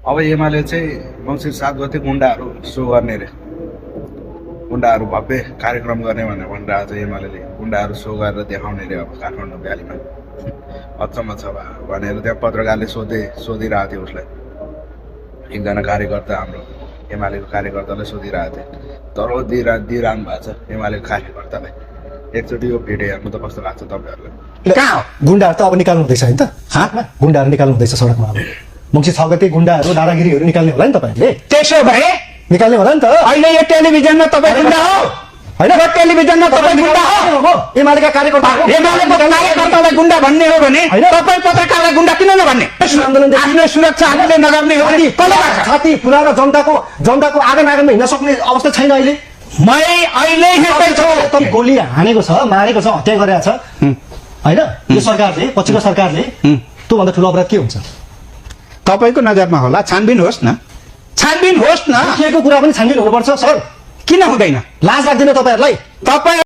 अब एमाले चाहिँ मङ्सिर 7 गते गुन्डाहरू सो गर्ने रे, गुन्डाहरू भव्य कार्यक्रम गर्ने भनेर भनिरहेको छ एमाले। गुन्डाहरू सो गरेर देखाउने रे अब काठमाडौँ भ्यालीमा। अचम्म छ भनेर त्यहाँ पत्रकारले सोधिरहेको थियो उसलाई, एकजना कार्यकर्ता हाम्रो एमालेको कार्यकर्ताले सोधिरहेको थियो। तर दिइरहनु भएको छ एमालेको कार्यकर्तालाई। एकचोटि यो भिडियो हेर्नु त कस्तो लाग्छ तपाईँहरूलाई? कहाँ गुन्डाहरू त अब निकाल्नु हुँदैछ होइन त? गुन्डाहरू निकाल्नु हुँदैछ सडकमा। अब मङ्सिर 6 गते गुन्डाहरू दादागिरीहरू निकाल्ने होला नि तपाईँहरूले? त्यसो भए निकाल्ने होला नि त। अहिले यो टेलिभिजनमा तपाईँ गुन्डा हो होइन? यो टेलिभिजनमा तपाईँ गुन्डा हो? एमालेका कार्यकर्ता एमालेको कार्यकर्तालाई गुन्डा भन्ने हो भने तपाईँ पत्रकारलाई गुन्डा किन नभन्ने? आफ्नो सुरक्षा आफूले नगर्ने हो भने कसले गर्छ? छाती फुलाएर जनताको आँगन आँगनमा हिँड्न सक्ने अवस्था छैन अहिले। अहिले हेर्दैछु एकदम गोली हानेको छ, मारेको छ, हत्या गरेको छ होइन? यो सरकारले, पछिल्लो सरकारले त्योभन्दा ठुलो अपराध के हुन्छ? तपाईँको नजरमा होला, छानबिन होस् न, छानबिन होस् न। के को कुरा पनि छानबिन हुनुपर्छ सर? किन हुँदैन? लाज लाग्दैन तपाईँहरूलाई? तपाईँ